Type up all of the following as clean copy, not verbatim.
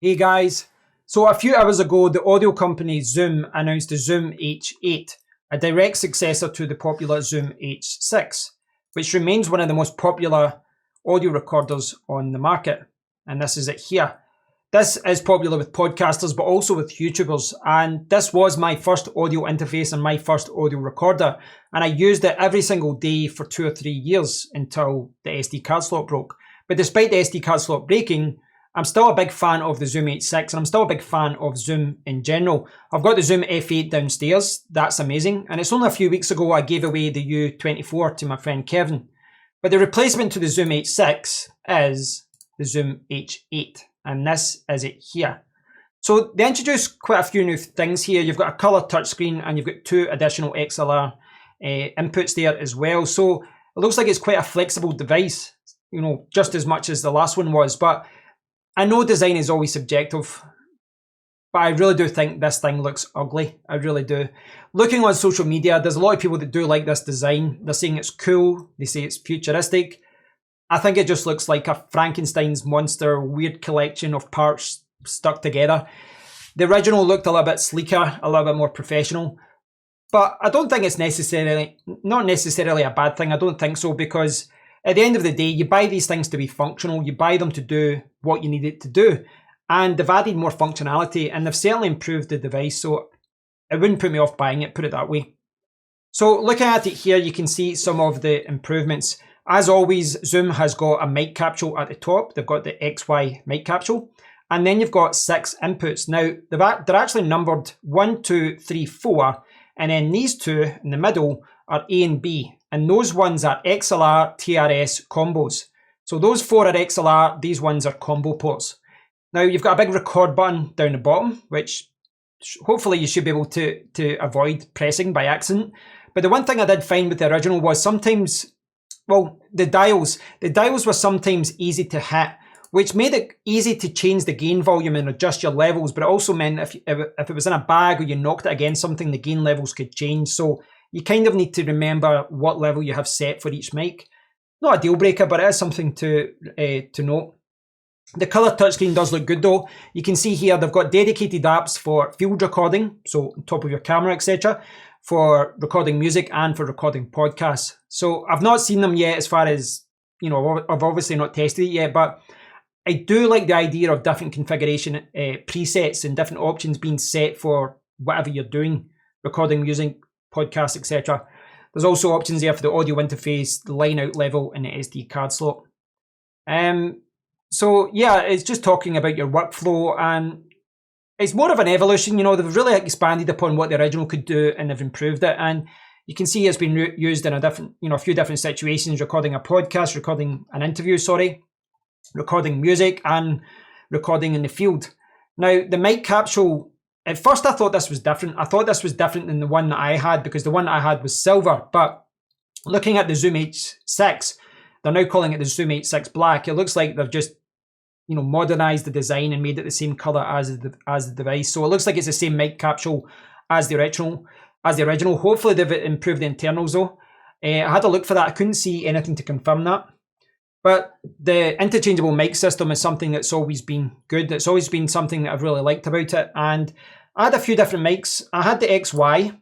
Hey guys, so a few hours ago the audio company Zoom announced the Zoom H8, a direct successor to the popular Zoom H6, which remains one of the most popular audio recorders on the market. And this is it here. This is popular with podcasters but also with YouTubers, and this was my first audio interface and my first audio recorder, and I used it every single day for 2 or 3 years until the SD card slot broke. But despite the SD card slot breaking, I'm still a big fan of the Zoom H6 and I'm still a big fan of Zoom in general. I've got the Zoom F8 downstairs, that's amazing, and it's only a few weeks ago I gave away the U24 to my friend Kevin. But the replacement to the Zoom H6 is the Zoom H8, and this is it here. So they introduced quite a few new things here. You've got a colour touchscreen and you've got 2 additional XLR inputs there as well. So it looks like it's quite a flexible device, just as much as the last one was. But I know design is always subjective, but I really do think this thing looks ugly. I really do. Looking on social media, there's a lot of people that do like this design. They're saying it's cool. They say it's futuristic. I think it just looks like a Frankenstein's monster weird collection of parts stuck together. The original looked a little bit sleeker, a little bit more professional. But I don't think it's not necessarily a bad thing. I don't think so, because at the end of the day, you buy these things to be functional. You buy them to do what you need it to do. And they've added more functionality and they've certainly improved the device. So it wouldn't put me off buying it, put it that way. So looking at it here, you can see some of the improvements. As always, Zoom has got a mic capsule at the top. They've got the XY mic capsule. And then you've got 6 inputs. Now, they're actually numbered 1, 2, 3, 4. And then these 2 in the middle are A and B. And those ones are XLR TRS combos. So those 4 are XLR, these ones are combo ports. Now you've got a big record button down the bottom, which hopefully you should be able to avoid pressing by accident. But the one thing I did find with the original was sometimes, the dials were sometimes easy to hit, which made it easy to change the gain volume and adjust your levels, but it also meant if it was in a bag or you knocked it against something, the gain levels could change. So you kind of need to remember what level you have set for each mic. Not a deal breaker, but it is something to note. The colour touchscreen does look good though. You can see here they've got dedicated apps for field recording, so on top of your camera, etc., for recording music and for recording podcasts. So I've not seen them yet as far as, I've obviously not tested it yet, but I do like the idea of different configuration presets and different options being set for whatever you're doing, recording music, podcasts, etc. There's also options there for the audio interface, the line out level, and the SD card slot. So yeah, it's just talking about your workflow, and it's more of an evolution. They've really expanded upon what the original could do and they've improved it. And you can see it's been used in a few different situations: recording a podcast, recording an interview, recording music, and recording in the field. Now the mic capsule, at first I thought this was different. I thought this was different than the one that I had, because the one that I had was silver. But looking at the Zoom H6, they're now calling it the Zoom H6 Black. It looks like they've just modernized the design and made it the same color as the device. So it looks like it's the same mic capsule as the original. Hopefully they've improved the internals though. I had a look for that. I couldn't see anything to confirm that. But the interchangeable mic system is something that's always been good. It's always been something that I've really liked about it. And I had a few different mics. I had the XY.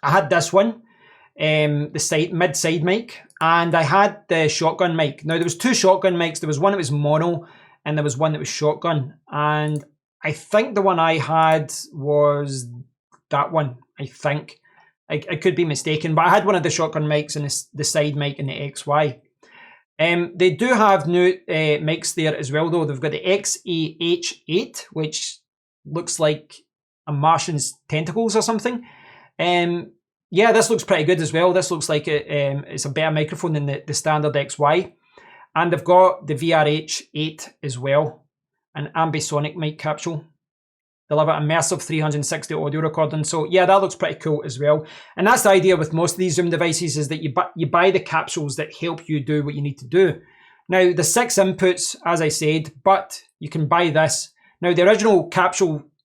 I had this one, the mid-side mic. And I had the shotgun mic. Now there was 2 shotgun mics. There was one that was mono and there was one that was shotgun. And I think the one I had was that one, I think. I could be mistaken, but I had one of the shotgun mics and the side mic and the XY. They do have new mics there as well though. They've got the XAH8, which looks like a Martian's tentacles or something. Yeah, this looks pretty good as well. This looks like it's a better microphone than the standard XY. And they've got the VRH8 as well, an ambisonic mic capsule. They'll have an immersive 360 audio recording. So yeah, that looks pretty cool as well. And that's the idea with most of these Zoom devices, is that you buy the capsules that help you do what you need to do. Now the 6 inputs, as I said, but you can buy this. Now the original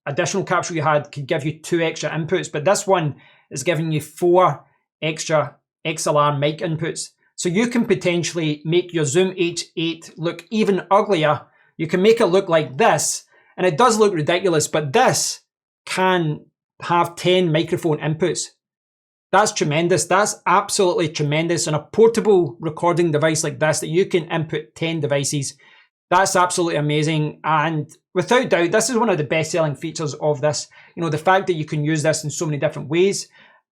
additional capsule you had could give you 2 extra inputs, but this one is giving you 4 extra XLR mic inputs. So you can potentially make your Zoom H8 look even uglier. You can make it look like this, And it does look ridiculous, but this can have 10 microphone inputs. That's tremendous. That's absolutely tremendous. On a portable recording device like this, that you can input 10 devices, that's absolutely amazing. And without doubt, this is one of the best-selling features of this. You know, the fact that you can use this in so many different ways,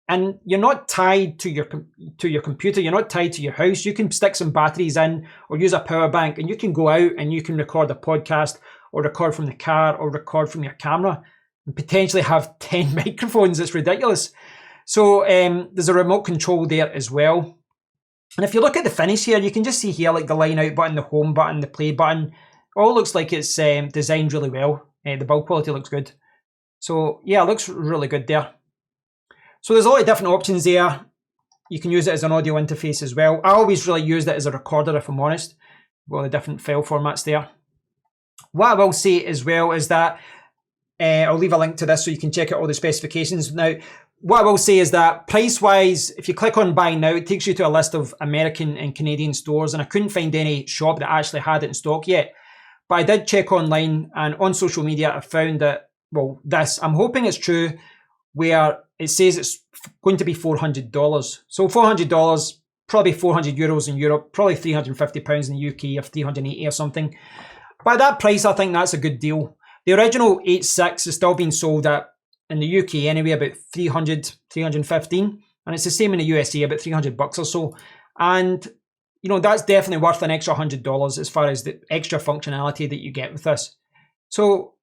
and you're not tied to your computer. You're not tied to your house. You can stick some batteries in or use a power bank, and you can go out and you can record a podcast or record from the car or record from your camera and potentially have 10 microphones. It's ridiculous. So there's a remote control there as well. And if you look at the finish here, you can just see here like the line out button, the home button, the play button. All looks like it's designed really well. The build quality looks good. So yeah, it looks really good there. So there's a lot of different options there. You can use it as an audio interface as well. I always really used it as a recorder, if I'm honest. Well, the different file formats there. What I will say as well is that I'll leave a link to this so you can check out all the specifications. Now, what I will say is that price-wise, if you click on buy now, it takes you to a list of American and Canadian stores, and I couldn't find any shop that actually had it in stock yet. But I did check online, and on social media, I found that, well, this, I'm hoping it's true, where it says it's going to be $400. So $400, probably 400 euros in Europe, probably £350 in the UK, or 380 or something. By that price, I think that's a good deal. The original 8.6 is still being sold at, in the UK anyway, about 300, 315. And it's the same in the USA, about $300 or so. And, you know, that's definitely worth an extra $100 as far as the extra functionality that you get with this. So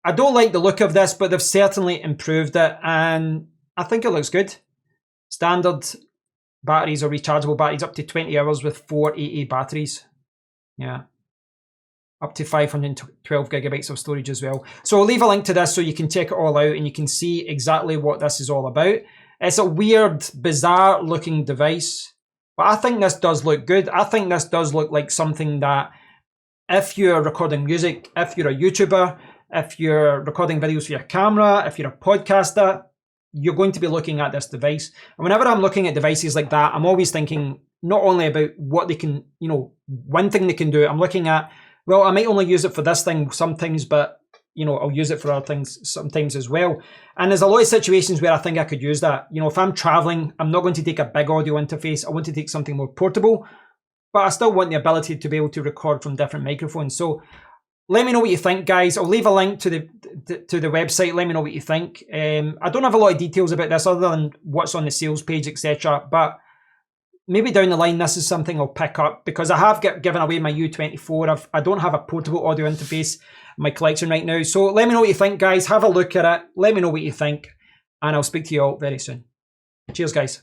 I don't like the look of this, but they've certainly improved it. And I think it looks good. Standard batteries or rechargeable batteries up to 20 hours with 4 AA batteries. Yeah. Up to 512 gigabytes of storage as well. So I'll leave a link to this so you can check it all out and you can see exactly what this is all about. It's a weird, bizarre looking device, but I think this does look good. I think this does look like something that if you're recording music, if you're a YouTuber, if you're recording videos for your camera, if you're a podcaster, you're going to be looking at this device. And whenever I'm looking at devices like that, I'm always thinking not only about what they can, you know, one thing they can do, I'm looking at, well, I might only use it for this thing sometimes, but, you know, I'll use it for other things sometimes as well. And there's a lot of situations where I think I could use that. You know, if I'm traveling, I'm not going to take a big audio interface. I want to take something more portable, but I still want the ability to be able to record from different microphones. So let me know what you think, guys. I'll leave a link to the website. Let me know what you think. I don't have a lot of details about this other than what's on the sales page, etc. But maybe down the line, this is something I'll pick up because I have given away my U24. I don't have a portable audio interface in my collection right now. So let me know what you think, guys. Have a look at it. Let me know what you think. And I'll speak to you all very soon. Cheers, guys.